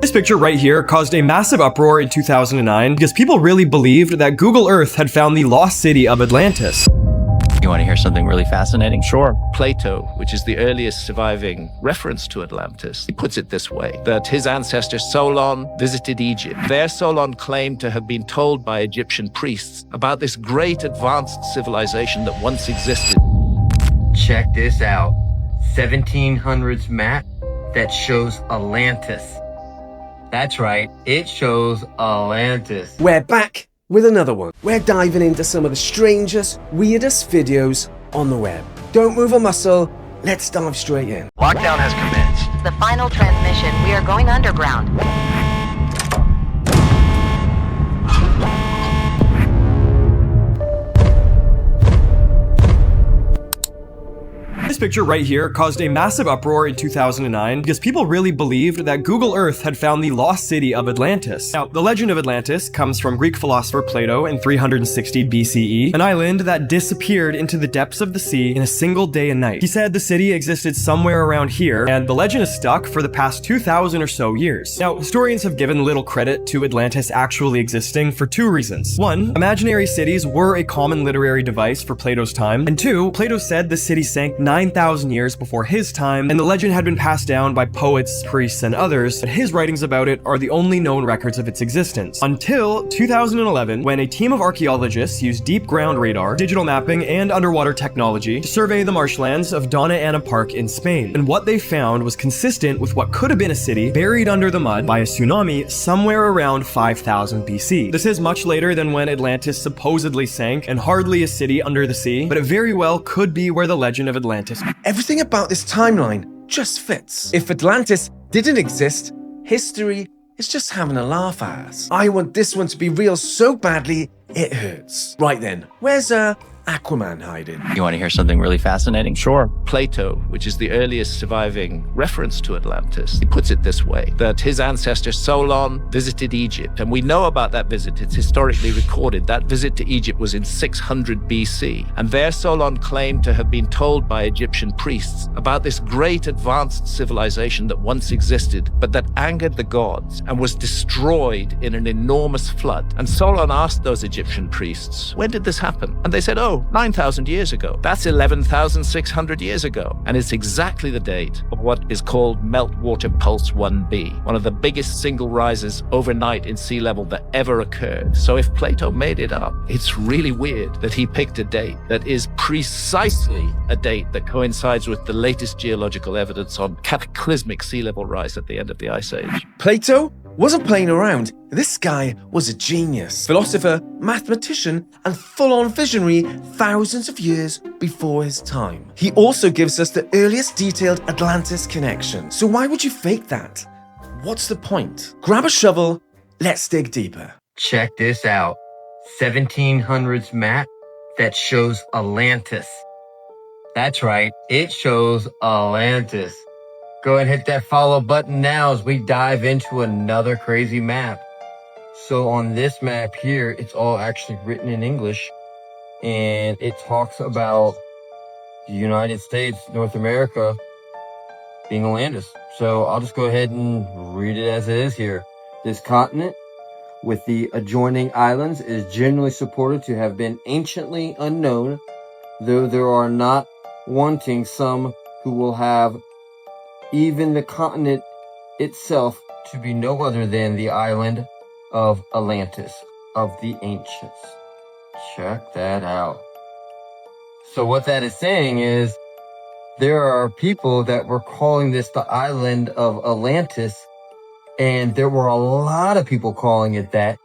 This picture right here caused a massive uproar in 2009 because people really believed that Google Earth had found the lost city of Atlantis. You want to hear something really fascinating? Sure. Plato, which is the earliest surviving reference to Atlantis, he puts it this way, that his ancestor Solon visited Egypt. There Solon claimed to have been told by Egyptian priests about this great advanced civilization that once existed. Check this out. 1700s map that shows Atlantis. That's right, it shows Atlantis. We're back with another one. We're diving into some of the strangest, weirdest videos on the web. Don't move a muscle, let's dive straight in. Lockdown has commenced. The final transmission, we are going underground. This picture right here caused a massive uproar in 2009 because people really believed that Google Earth had found the lost city of Atlantis. Now, the legend of Atlantis comes from Greek philosopher Plato in 360 BCE, an island that disappeared into the depths of the sea in a single day and night. He said the city existed somewhere around here, and the legend has stuck for the past 2,000 or so years. Now, historians have given little credit to Atlantis actually existing for two reasons. One, imaginary cities were a common literary device for Plato's time, and two, Plato said the city sank 9,000 years before his time, and the legend had been passed down by poets, priests, and others, but his writings about it are the only known records of its existence. Until 2011, when a team of archaeologists used deep ground radar, digital mapping, and underwater technology to survey the marshlands of Donna Ana Park in Spain. And what they found was consistent with what could have been a city buried under the mud by a tsunami somewhere around 5000 BC. This is much later than when Atlantis supposedly sank, and hardly a city under the sea, but it very well could be where the legend of Atlantis. Everything about this timeline just fits. If Atlantis didn't exist, history is just having a laugh at us. I want this one to be real so badly, it hurts. Right then, where's Aquaman hiding? You want to hear something really fascinating? Sure. Plato, which is the earliest surviving reference to Atlantis, he puts it this way, that his ancestor Solon visited Egypt. And we know about that visit. It's historically recorded. That visit to Egypt was in 600 BC. And there Solon claimed to have been told by Egyptian priests about this great advanced civilization that once existed, but that angered the gods and was destroyed in an enormous flood. And Solon asked those Egyptian priests, when did this happen? And they said, 9,000 years ago. That's 11,600 years ago. And it's exactly the date of what is called Meltwater Pulse 1b, one of the biggest single rises overnight in sea level that ever occurred. So if Plato made it up, it's really weird that he picked a date that is precisely a date that coincides with the latest geological evidence on cataclysmic sea level rise at the end of the Ice Age. Plato wasn't playing around. This guy was a genius, philosopher, mathematician, and full-on visionary thousands of years before his time. He also gives us the earliest detailed Atlantis connection. So why would you fake that? What's the point? Grab a shovel, let's dig deeper. Check this out. 1700s map that shows Atlantis. That's right, it shows Atlantis. Go ahead and hit that follow button now as we dive into another crazy map. So on this map here, it's all actually written in English, and it talks about the United States, North America, being Atlantis. So I'll just go ahead and read it as it is here. This continent, with the adjoining islands, is generally supported to have been anciently unknown, though there are not wanting some who will have even the continent itself to be no other than the island of Atlantis, of the ancients. Check that out. So what that is saying is, there are people that were calling this the island of Atlantis, and there were a lot of people calling it that.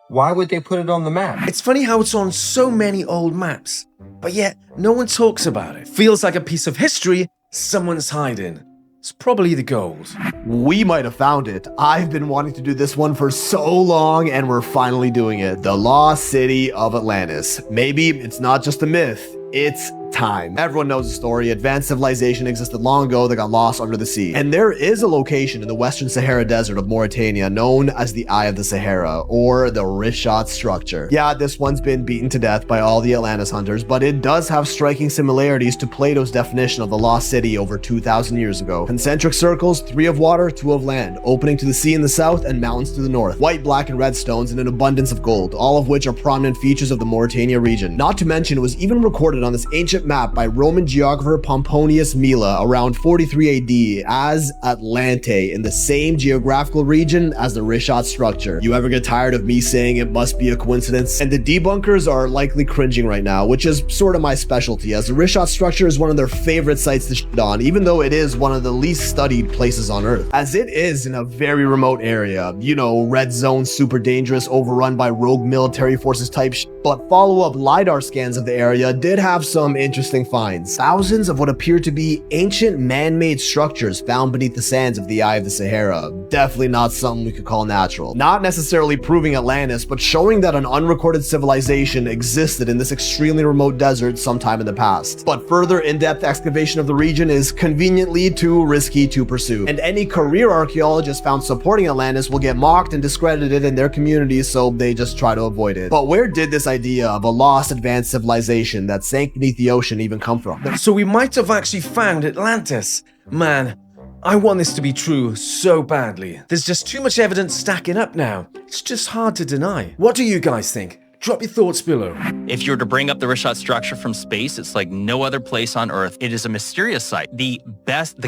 Why would they put it on the map? It's funny how it's on so many old maps, but yet no one talks about it. Feels like a piece of history someone's hiding. It's probably the gold. We might have found it. I've been wanting to do this one for so long, and we're finally doing it. The lost city of Atlantis. Maybe it's not just a myth, it's time. Everyone knows the story. Advanced civilization existed long ago that got lost under the sea. And there is a location in the Western Sahara Desert of Mauritania known as the Eye of the Sahara, or the Richat structure. Yeah, this one's been beaten to death by all the Atlantis hunters, but it does have striking similarities to Plato's definition of the lost city over 2,000 years ago. Concentric circles, 3 of water, 2 of land, opening to the sea in the south and mountains to the north. White, black, and red stones and an abundance of gold, all of which are prominent features of the Mauritania region. Not to mention, it was even recorded on this ancient map by Roman geographer Pomponius Mela around 43 AD as Atlante, in the same geographical region as the Richat structure. You ever get tired of me saying it must be a coincidence? And the debunkers are likely cringing right now, which is sort of my specialty, as the Richat structure is one of their favorite sites to shit on, even though it is one of the least studied places on Earth, as it is in a very remote area. You know, red zone, super dangerous, overrun by rogue military forces type shit. But follow-up LiDAR scans of the area did have some interesting finds. Thousands of what appear to be ancient man-made structures found beneath the sands of the Eye of the Sahara. Definitely not something we could call natural. Not necessarily proving Atlantis, but showing that an unrecorded civilization existed in this extremely remote desert sometime in the past. But further in-depth excavation of the region is conveniently too risky to pursue. And any career archaeologist found supporting Atlantis will get mocked and discredited in their communities, so they just try to avoid it. But where did this idea of a lost advanced civilization that sank beneath the ocean even come from? So we might have actually found Atlantis. Man, I want this to be true so badly. There's just too much evidence stacking up now. It's just hard to deny. What do you guys think? Drop your thoughts below. If you were to bring up the Richat structure from space, it's like no other place on Earth. It is a mysterious site. The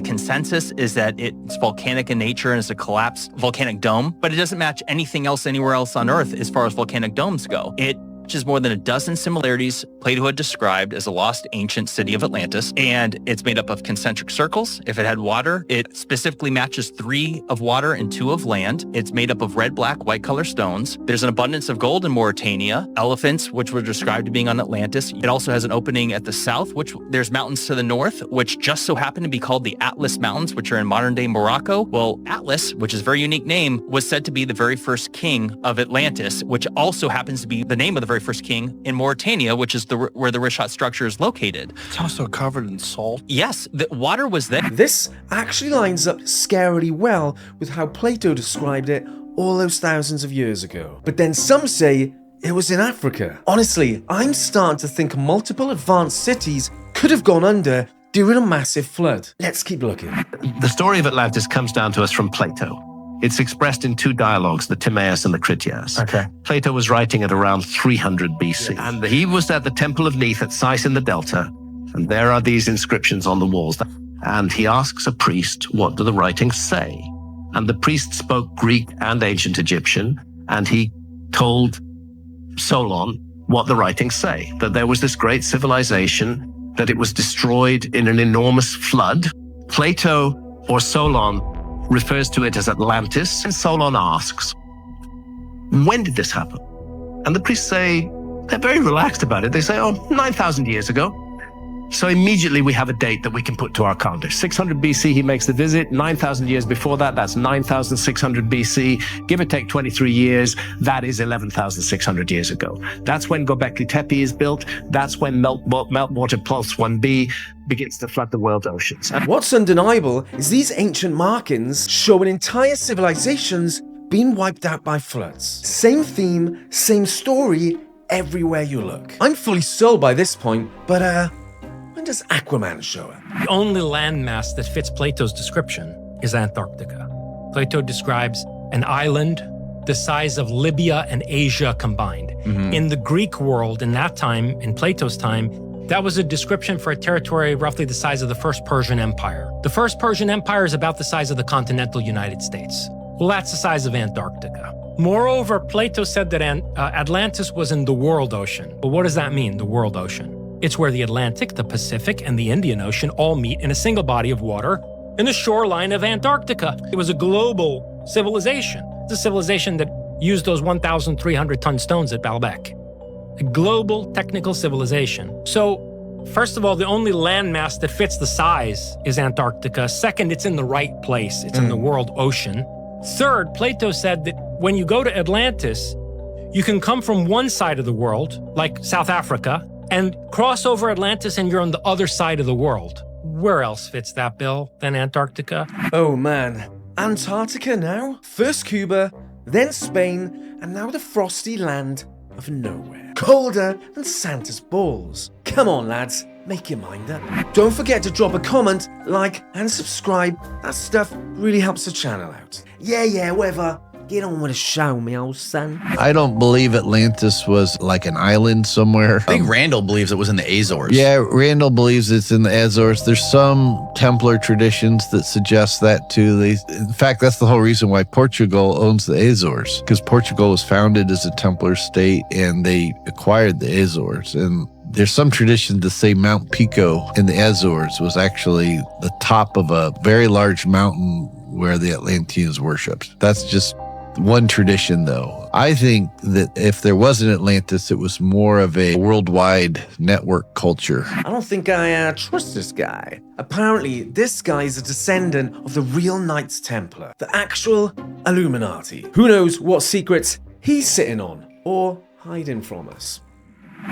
consensus is that it's volcanic in nature and is a collapsed volcanic dome, but it doesn't match anything else anywhere else on Earth as far as volcanic domes go. It matches more than a dozen similarities Plato had described as a lost ancient city of Atlantis, and it's made up of concentric circles. If it had water, it specifically matches 3 of water and 2 of land. It's made up of red, black, white color stones. There's an abundance of gold in Mauritania, elephants, which were described to being on Atlantis. It also has an opening at the south, which there's mountains to the north, which just so happen to be called the Atlas Mountains, which are in modern-day Morocco. Well, Atlas, which is a very unique name, was said to be the very first king of Atlantis, which also happens to be the name of the very first king in Mauritania, which is where the Richat structure is located. It's also covered in salt. Yes, the water was there. This actually lines up scarily well with how Plato described it all those thousands of years ago. But then some say it was in Africa. Honestly, I'm starting to think multiple advanced cities could have gone under during a massive flood. Let's keep looking. The story of Atlantis comes down to us from Plato. It's expressed in 2 dialogues, the Timaeus and the Critias. Okay. Plato was writing at around 300 BC. And he was at the Temple of Neith at Sais in the Delta. And there are these inscriptions on the walls. And he asks a priest, what do the writings say? And the priest spoke Greek and ancient Egyptian. And he told Solon what the writings say, that there was this great civilization, that it was destroyed in an enormous flood. Plato, or Solon, refers to it as Atlantis, and Solon asks, when did this happen? And the priests say, they're very relaxed about it. They say, 9,000 years ago. So immediately we have a date that we can put to our calendar. 600 BC, he makes the visit. 9,000 years before that, that's 9,600 BC. Give or take 23 years, that is 11,600 years ago. That's when Göbekli Tepe is built. That's when Meltwater Pulse 1b begins to flood the world oceans. What's undeniable is these ancient markings show an entire civilizations being wiped out by floods. Same theme, same story, everywhere you look. I'm fully sold by this point, but when does Aquaman show up? The only landmass that fits Plato's description is Antarctica. Plato describes an island the size of Libya and Asia combined. In the Greek world, in that time, in Plato's time, that was a description for a territory roughly the size of the First Persian Empire. The First Persian Empire is about the size of the continental United States. Well, that's the size of Antarctica. Moreover, Plato said that Atlantis was in the world ocean. But what does that mean, the world ocean? It's where the Atlantic, the Pacific, and the Indian Ocean all meet in a single body of water in the shoreline of Antarctica. It was a global civilization. It's a civilization that used those 1,300-ton stones at Baalbek. A global technical civilization. So, first of all, the only landmass that fits the size is Antarctica. Second, it's in the right place. It's in the world ocean. Third, Plato said that when you go to Atlantis, you can come from one side of the world, like South Africa, and cross over Atlantis and you're on the other side of the world. Where else fits that bill than Antarctica? Oh man, Antarctica now? First Cuba, then Spain, and now the frosty land of nowhere. Colder than Santa's balls. Come on lads, make your mind up. Don't forget to drop a comment, like, and subscribe. That stuff really helps the channel out. Yeah, whatever. Get on with the show, me old son. I don't believe Atlantis was like an island somewhere. I think Randall believes it was in the Azores. Yeah, Randall believes it's in the Azores. There's some Templar traditions that suggest that too. In fact, that's the whole reason why Portugal owns the Azores, because Portugal was founded as a Templar state and they acquired the Azores. And there's some tradition to say Mount Pico in the Azores was actually the top of a very large mountain where the Atlanteans worshipped. That's just one tradition, though. I think that if there was an Atlantis, it was more of a worldwide network culture. I don't think I trust this guy. Apparently, this guy is a descendant of the real Knights Templar, the actual Illuminati. Who knows what secrets he's sitting on or hiding from us.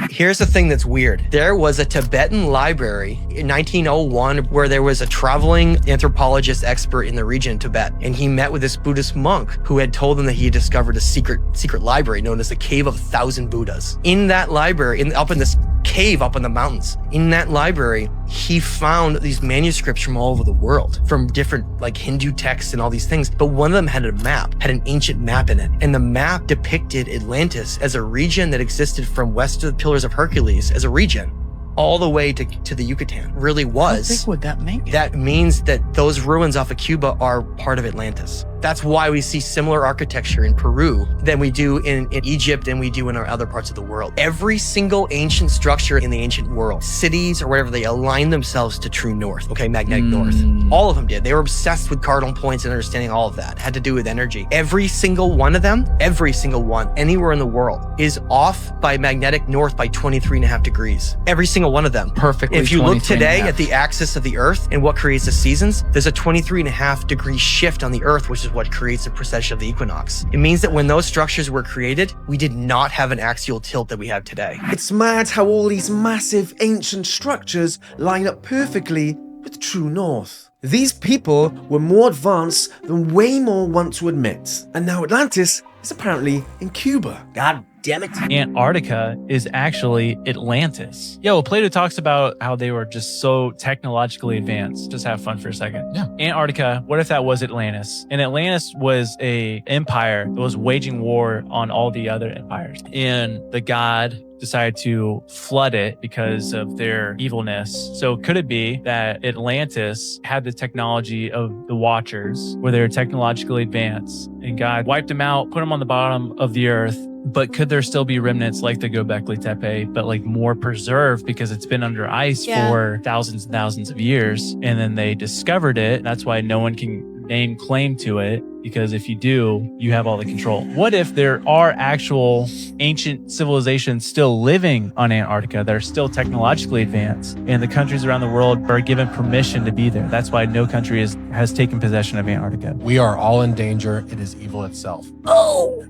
Here's the thing that's weird. There was a Tibetan library in 1901 where there was a traveling anthropologist expert in the region, Tibet, and he met with this Buddhist monk who had told him that he had discovered a secret library known as the Cave of 1,000 Buddhas. In that library, up in this cave up in the mountains, in that library, he found these manuscripts from all over the world, from different like Hindu texts and all these things. But one of them had a map, had an ancient map in it. And the map depicted Atlantis as a region that existed from west of the Pillars of Hercules as a region, all the way to the Yucatan. Really was. How big would that make it? That means that those ruins off of Cuba are part of Atlantis. That's why we see similar architecture in Peru than we do in Egypt and we do in our other parts of the world. Every single ancient structure in the ancient world, cities or whatever, they align themselves to true north, okay, magnetic north. All of them did. They were obsessed with cardinal points and understanding all of that. It had to do with energy. Every single one of them, every single one, anywhere in the world, is off by magnetic north by 23.5 degrees. Every single one of them. Perfectly. If you look today at the axis of the Earth and what creates the seasons, there's a 23.5 degree shift on the Earth, which is what creates the precession of the equinox. It means that when those structures were created, we did not have an axial tilt that we have today. It's mad how all these massive ancient structures line up perfectly with true north. These people were more advanced than way more want to admit. And now Atlantis is apparently in Cuba. God damn it. Antarctica is actually Atlantis. Yo, Plato talks about how they were just so technologically advanced. Just have fun for a second. Yeah. Antarctica, what if that was Atlantis? And Atlantis was an empire that was waging war on all the other empires. And the god decided to flood it because of their evilness. So could it be that Atlantis had the technology of the Watchers, where they're technologically advanced, and God wiped them out, put them on the bottom of the earth? But could there still be remnants like the Göbekli Tepe, but like more preserved because it's been under ice for thousands and thousands of years? And then they discovered it. That's why no one can name claim to it, because if you do, you have all the control. What if there are actual ancient civilizations still living on Antarctica that are still technologically advanced, and the countries around the world are given permission to be there? That's why no country has taken possession of Antarctica. We are all in danger. It is evil itself. Oh,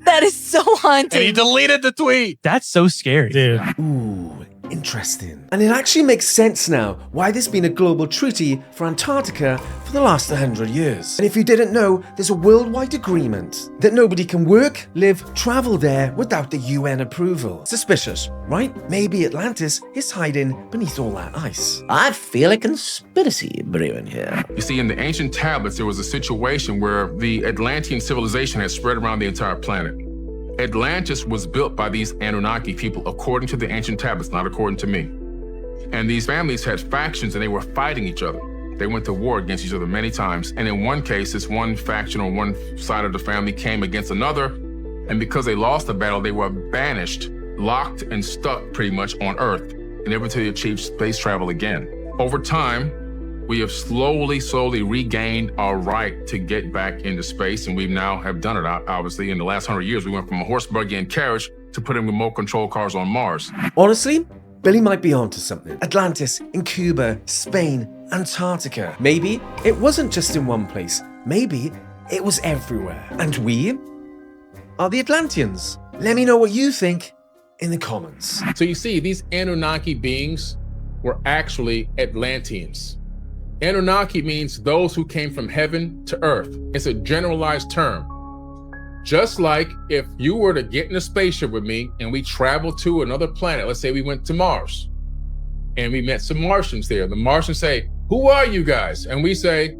that is so haunting. And he deleted the tweet. That's so scary, dude. Ooh, interesting. And it actually makes sense now why there's been a global treaty for Antarctica for the last 100 years. And if you didn't know, there's a worldwide agreement that nobody can work, live, travel there without the UN approval. Suspicious, right? Maybe Atlantis is hiding beneath all that ice. I feel a conspiracy brewing here. You see, in the ancient tablets, there was a situation where the Atlantean civilization had spread around the entire planet. Atlantis was built by these Anunnaki people, according to the ancient tablets, not according to me. And these families had factions and they were fighting each other. They went to war against each other many times. And in one case, this one faction or one side of the family came against another. And because they lost the battle, they were banished, locked and stuck pretty much on Earth, never until they achieved space travel again. Over time, we have slowly regained our right to get back into space, and we now have done it. Obviously, in the last 100 years, we went from a horse, buggy, and carriage to putting remote control cars on Mars. Honestly, Billy might be onto something. Atlantis, in Cuba, Spain, Antarctica. Maybe it wasn't just in one place. Maybe it was everywhere. And we are the Atlanteans. Let me know what you think in the comments. So you see, these Anunnaki beings were actually Atlanteans. Anunnaki means those who came from heaven to earth. It's a generalized term. Just like if you were to get in a spaceship with me and we traveled to another planet, let's say we went to Mars, and we met some Martians there. The Martians say, "Who are you guys?" And we say,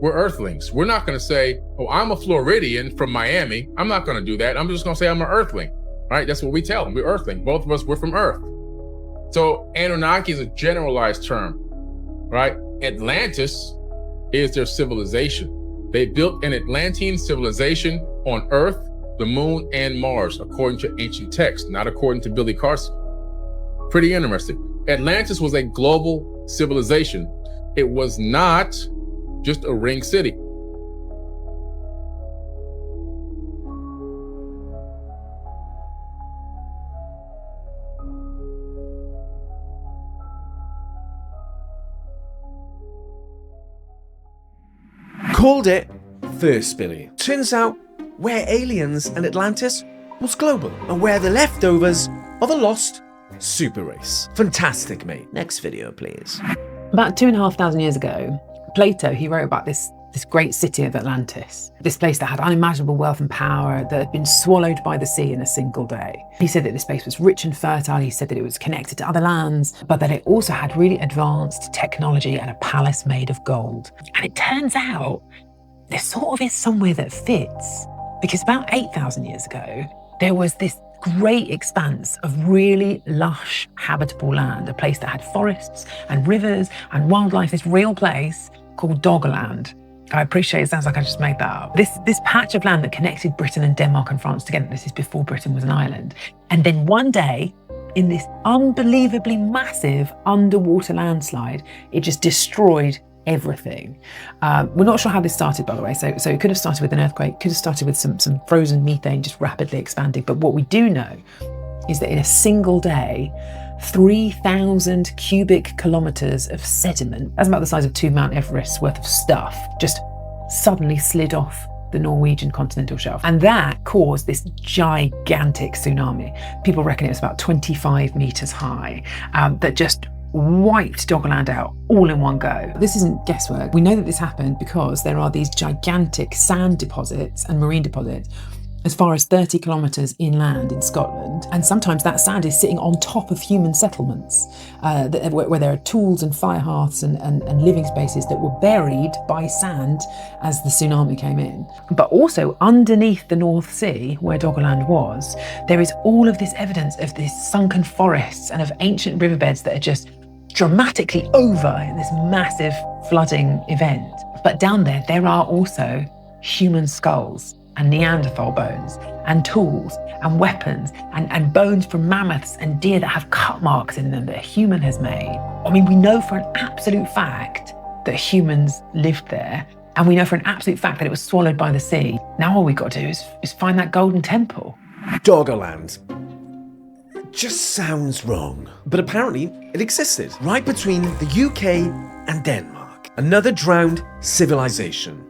"We're Earthlings." We're not going to say, "Oh, I'm a Floridian from Miami." I'm not going to do that. I'm just going to say I'm an Earthling, right? That's what we tell them. We're Earthling. Both of us, we're from Earth. So Anunnaki is a generalized term, right? Atlantis is their civilization. They built an Atlantean civilization on Earth, the Moon, and Mars, according to ancient texts, not according to Billy Carson. Pretty interesting. Atlantis was a global civilization. It was not just a ring city. Called it first, Billy. Turns out we're aliens and Atlantis was global, and we're the leftovers of a lost super race. Fantastic, mate. Next video, please. About 2,500 years ago, Plato, he wrote about this great city of Atlantis, this place that had unimaginable wealth and power that had been swallowed by the sea in a single day. He said that this place was rich and fertile. He said that it was connected to other lands, but that it also had really advanced technology and a palace made of gold. And it turns out there sort of is somewhere that fits, because about 8,000 years ago, there was this great expanse of really lush, habitable land, a place that had forests and rivers and wildlife, this real place called Doggerland. I appreciate it sounds like I just made that up. This patch of land that connected Britain and Denmark and France together, this is before Britain was an island. And then one day, in this unbelievably massive underwater landslide, it just destroyed everything. We're not sure how this started, by the way. So it could have started with an earthquake, could have started with some frozen methane just rapidly expanding. But what we do know is that in a single day, 3,000 cubic kilometers of sediment, that's about the size of 2 Mount Everest's worth of stuff, just suddenly slid off the Norwegian continental shelf. And that caused this gigantic tsunami. People reckon it was about 25 meters high, that just wiped Doggerland out all in one go. This isn't guesswork. We know that this happened because there are these gigantic sand deposits and marine deposits as far as 30 kilometres inland in Scotland. And sometimes that sand is sitting on top of human settlements, where there are tools and fire hearths and living spaces that were buried by sand as the tsunami came in. But also underneath the North Sea, where Doggerland was, there is all of this evidence of these sunken forests and of ancient riverbeds that are just dramatically over in this massive flooding event. But down there are also human skulls and Neanderthal bones and tools and weapons and bones from mammoths and deer that have cut marks in them that a human has made. I mean, we know for an absolute fact that humans lived there, and we know for an absolute fact that it was swallowed by the sea. Now all we've got to do is find that golden temple. Doggerland. Just sounds wrong. But apparently it existed right between the UK and Denmark. Another drowned civilization.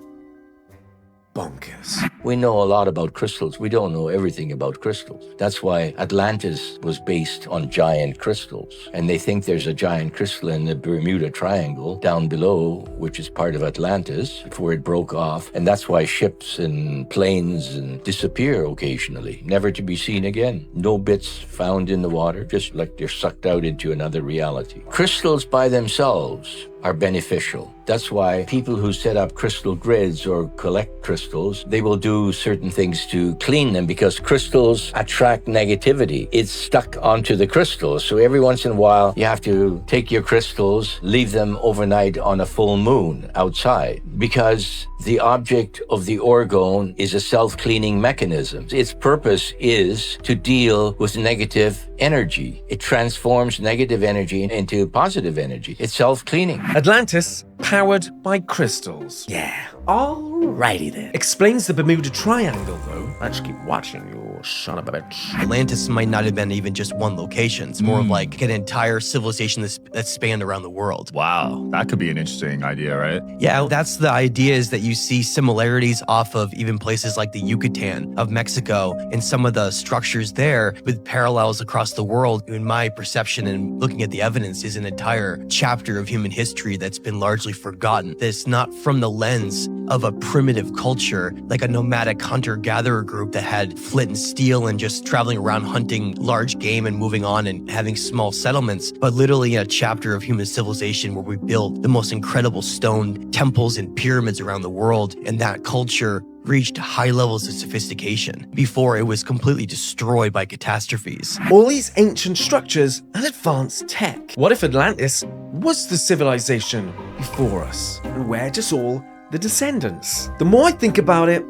Bonkers. We know a lot about crystals. We don't know everything about crystals. That's why Atlantis was based on giant crystals. And they think there's a giant crystal in the Bermuda Triangle down below, which is part of Atlantis, before it broke off. And that's why ships and planes disappear occasionally, never to be seen again. No bits found in the water, just like they're sucked out into another reality. Crystals by themselves are beneficial. That's why people who set up crystal grids or collect crystals, they will do certain things to clean them, because crystals attract negativity. It's stuck onto the crystals. So every once in a while, you have to take your crystals, leave them overnight on a full moon outside, because the object of the orgone is a self-cleaning mechanism. Its purpose is to deal with negative energy. It transforms negative energy into positive energy. It's self-cleaning. Atlantis, powered by crystals. Yeah, alrighty then. Explains the Bermuda Triangle, though. Let's keep watching your son of a bitch. Atlantis might not have been even just one location. It's more of like an entire civilization that's spanned around the world. Wow, that could be an interesting idea, right? Yeah, that's the idea, is that you see similarities off of even places like the Yucatan of Mexico and some of the structures there with parallels across the world. In my perception and looking at the evidence, is an entire chapter of human history that's been largely forgotten. That's not from the lens of a primitive culture, like a nomadic hunter-gatherer group that had flint and steel and just traveling around hunting large game and moving on and having small settlements, but literally a chapter of human civilization where we built the most incredible stone temples and pyramids around the world, and that culture reached high levels of sophistication before it was completely destroyed by catastrophes. All these ancient structures and advanced tech. What if Atlantis was the civilization before us? And we're just all the descendants? The more I think about it,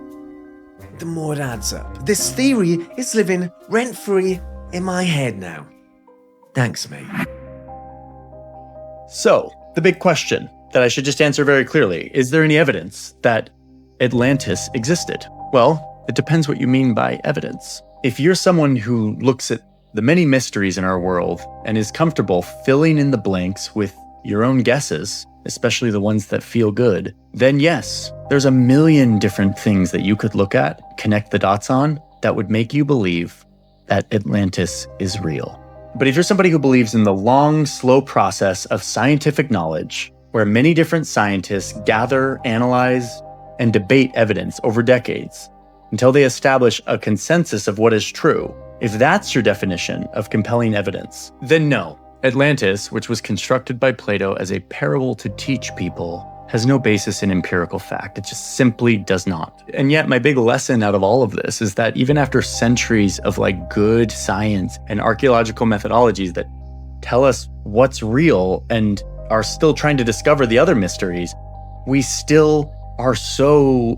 the more it adds up. This theory is living rent-free in my head now. Thanks, mate. So, the big question that I should just answer very clearly, is there any evidence that Atlantis existed? Well, it depends what you mean by evidence. If you're someone who looks at the many mysteries in our world and is comfortable filling in the blanks with your own guesses, especially the ones that feel good, then yes, there's a million different things that you could look at, connect the dots on, that would make you believe that Atlantis is real. But if you're somebody who believes in the long, slow process of scientific knowledge, where many different scientists gather, analyze, and debate evidence over decades until they establish a consensus of what is true, if that's your definition of compelling evidence, then no. Atlantis, which was constructed by Plato as a parable to teach people, has no basis in empirical fact. It just simply does not. And yet my big lesson out of all of this is that even after centuries of good science and archaeological methodologies that tell us what's real and are still trying to discover the other mysteries, we still are so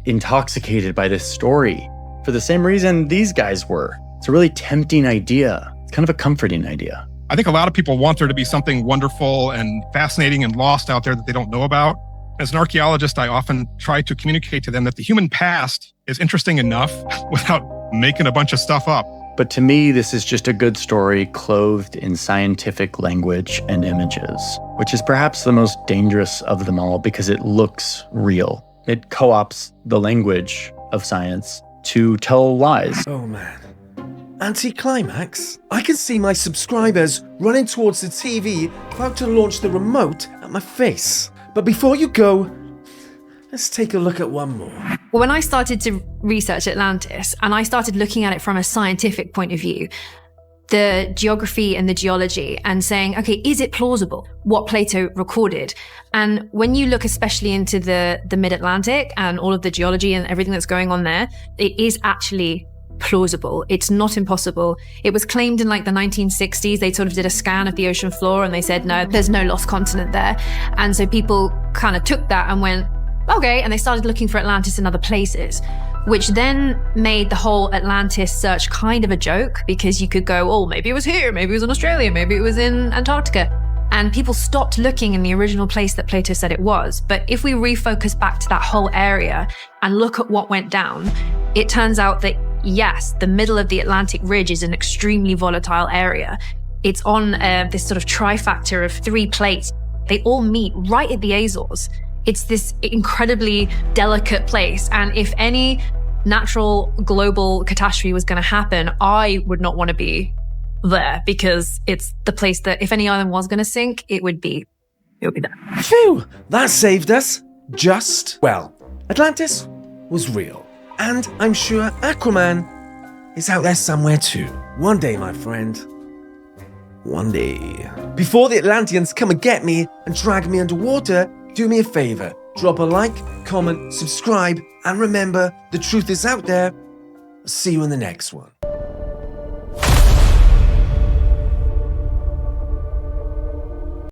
intoxicated by this story for the same reason these guys were. It's a really tempting idea. It's kind of a comforting idea. I think a lot of people want there to be something wonderful and fascinating and lost out there that they don't know about. As an archaeologist, I often try to communicate to them that the human past is interesting enough without making a bunch of stuff up. But to me, this is just a good story clothed in scientific language and images, which is perhaps the most dangerous of them all because it looks real. It co-opts the language of science to tell lies. Oh man. Anticlimax? I can see my subscribers running towards the TV, about to launch the remote at my face. But before you go, let's take a look at one more. Well, when I started to research Atlantis and I started looking at it from a scientific point of view, the geography and the geology, and saying, okay, is it plausible what Plato recorded? And when you look especially into the mid-Atlantic and all of the geology and everything that's going on there, it is actually plausible. It's not impossible. It was claimed in the 1960s. They sort of did a scan of the ocean floor and they said, no, there's no lost continent there. And so people kind of took that and went, okay, and they started looking for Atlantis in other places, which then made the whole Atlantis search kind of a joke, because you could go, oh, maybe it was here, maybe it was in Australia, maybe it was in Antarctica. And people stopped looking in the original place that Plato said it was. But if we refocus back to that whole area and look at what went down, it turns out that yes, the middle of the Atlantic ridge is an extremely volatile area. It's on this sort of trifactor of 3 plates. They all meet right at the Azores. It's this incredibly delicate place. And if any natural global catastrophe was going to happen, I would not want to be there, because it's the place that if any island was going to sink, it would be there. Phew, that saved us. Atlantis was real. And I'm sure Aquaman is out there somewhere too. One day, my friend. One day. Before the Atlanteans come and get me and drag me underwater, do me a favor. Drop a like, comment, subscribe, and remember, the truth is out there. I'll see you in the next one.